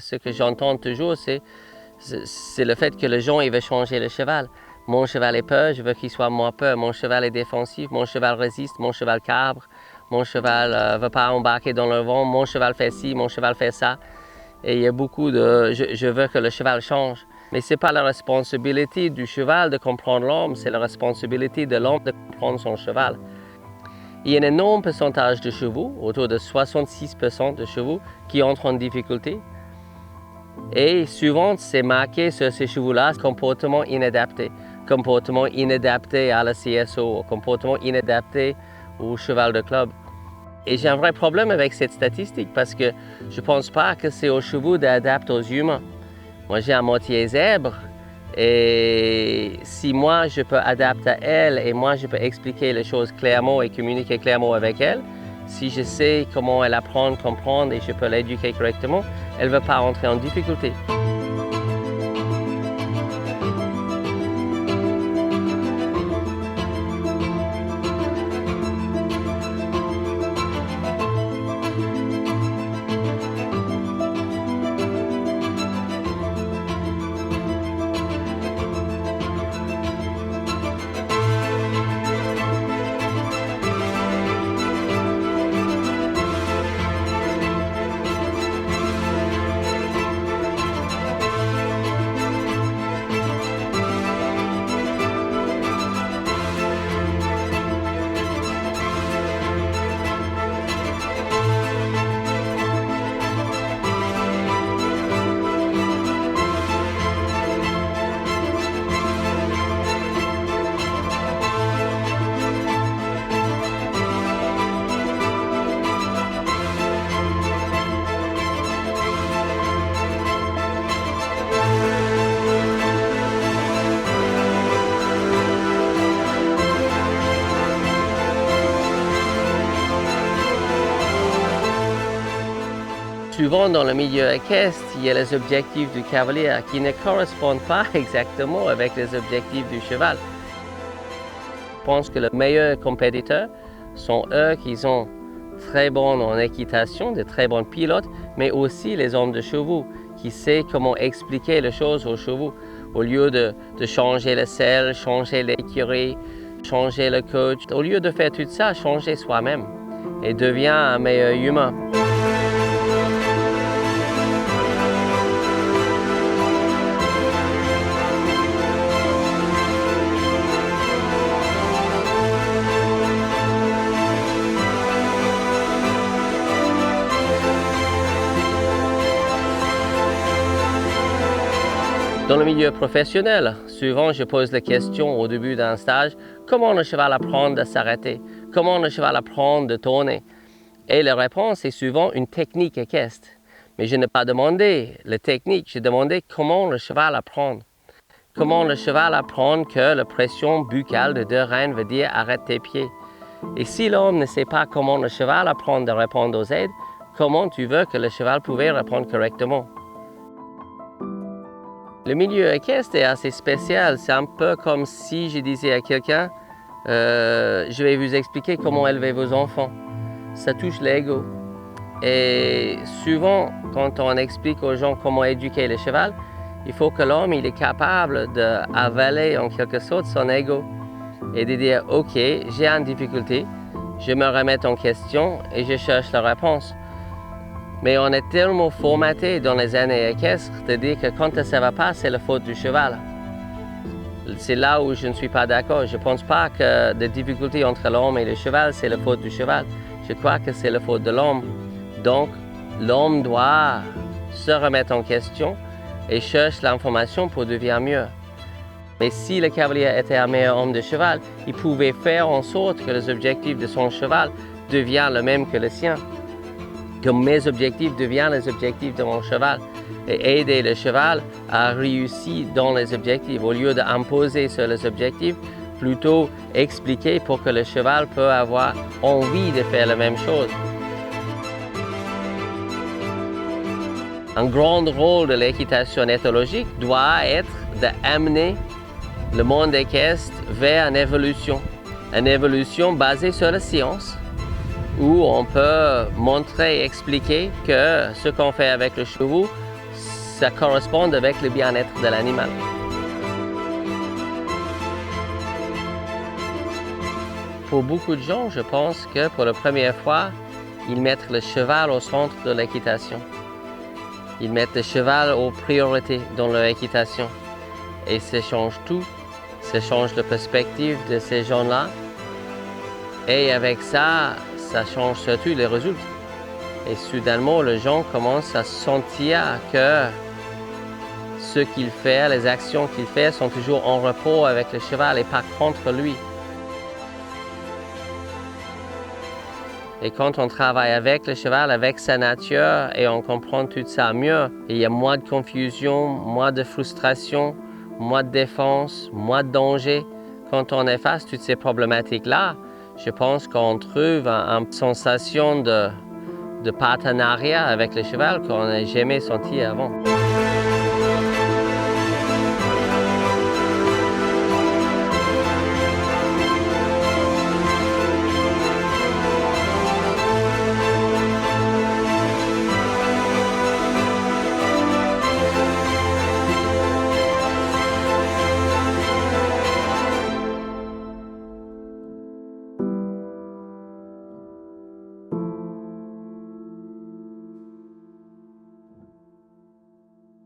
Ce que j'entends toujours, c'est le fait que les gens ils veulent changer le cheval. Mon cheval est peur, je veux qu'il soit moins peur. Mon cheval est défensif, mon cheval résiste, mon cheval cabre. Mon cheval ne veut pas embarquer dans le vent, mon cheval fait ci, mon cheval fait ça. Et il y a beaucoup de je veux que le cheval change. Mais ce n'est pas la responsabilité du cheval de comprendre l'homme, c'est la responsabilité de l'homme de comprendre son cheval. Il y a un énorme pourcentage de chevaux, autour de 66% de chevaux, qui entrent en difficulté. Et souvent, c'est marqué sur ces chevaux-là, comportement inadapté à la CSO, comportement inadapté au cheval de club. Et j'ai un vrai problème avec cette statistique parce que je ne pense pas que c'est aux chevaux d'adapter aux humains. Moi, j'ai un moitié zèbre et si moi, je peux adapter à elle et moi, je peux expliquer les choses clairement et communiquer clairement avec elle, si je sais comment elle apprend, comprendre et je peux l'éduquer correctement, elle ne va pas entrer en difficulté. Souvent dans le milieu équestre, il y a les objectifs du cavalier qui ne correspondent pas exactement avec les objectifs du cheval. Je pense que les meilleurs compétiteurs sont eux qui sont très bons en équitation, de très bons pilotes, mais aussi les hommes de chevaux qui savent comment expliquer les choses aux chevaux. Au lieu de changer le selle, changer l'écurie, changer le coach, au lieu de faire tout ça, changer soi-même et devient un meilleur humain. Dans le milieu professionnel, souvent je pose la question au début d'un stage, comment le cheval apprend à s'arrêter? Comment le cheval apprend de tourner? Et la réponse est souvent une technique équestre. Mais je n'ai pas demandé la technique, j'ai demandé comment le cheval apprend. Comment le cheval apprend que la pression buccale de deux rênes veut dire arrête tes pieds. Et si l'homme ne sait pas comment le cheval apprend à répondre aux aides, comment tu veux que le cheval pouvait répondre correctement? Le milieu équestre est assez spécial. C'est un peu comme si je disais à quelqu'un je vais vous expliquer comment élever vos enfants. Ça touche l'ego. Et souvent, quand on explique aux gens comment éduquer le cheval, il faut que l'homme il est capable d'avaler en quelque sorte son ego et de dire ok, j'ai une difficulté, je me remets en question et je cherche la réponse. Mais on est tellement formaté dans les années équestres de dire que quand ça ne va pas, c'est la faute du cheval. C'est là où je ne suis pas d'accord. Je ne pense pas que des difficultés entre l'homme et le cheval, c'est la faute du cheval. Je crois que c'est la faute de l'homme. Donc, l'homme doit se remettre en question et chercher l'information pour devenir mieux. Mais si le cavalier était un meilleur homme de cheval, il pouvait faire en sorte que les objectifs de son cheval deviennent les mêmes que les siens. Que mes objectifs deviennent les objectifs de mon cheval et aider le cheval à réussir dans les objectifs au lieu d'imposer sur les objectifs, plutôt expliquer pour que le cheval peut avoir envie de faire la même chose. Un grand rôle de l'équitation éthologique doit être d'amener le monde équestre vers une évolution basée sur la science, où on peut montrer et expliquer que ce qu'on fait avec le cheval, ça correspond avec le bien-être de l'animal. Pour beaucoup de gens, je pense que pour la première fois, ils mettent le cheval au centre de l'équitation. Ils mettent le cheval aux priorités dans leur équitation. Et ça change tout. Ça change la perspective de ces gens-là. Et avec ça, ça change surtout les résultats. Et soudainement, les gens commencent à sentir que ce qu'il fait, les actions qu'il fait sont toujours en rapport avec le cheval et pas contre lui. Et quand on travaille avec le cheval, avec sa nature, et on comprend tout ça mieux, il y a moins de confusion, moins de frustration, moins de défense, moins de danger. Quand on efface toutes ces problématiques-là, je pense qu'on trouve une sensation de partenariat avec le cheval qu'on n'a jamais senti avant.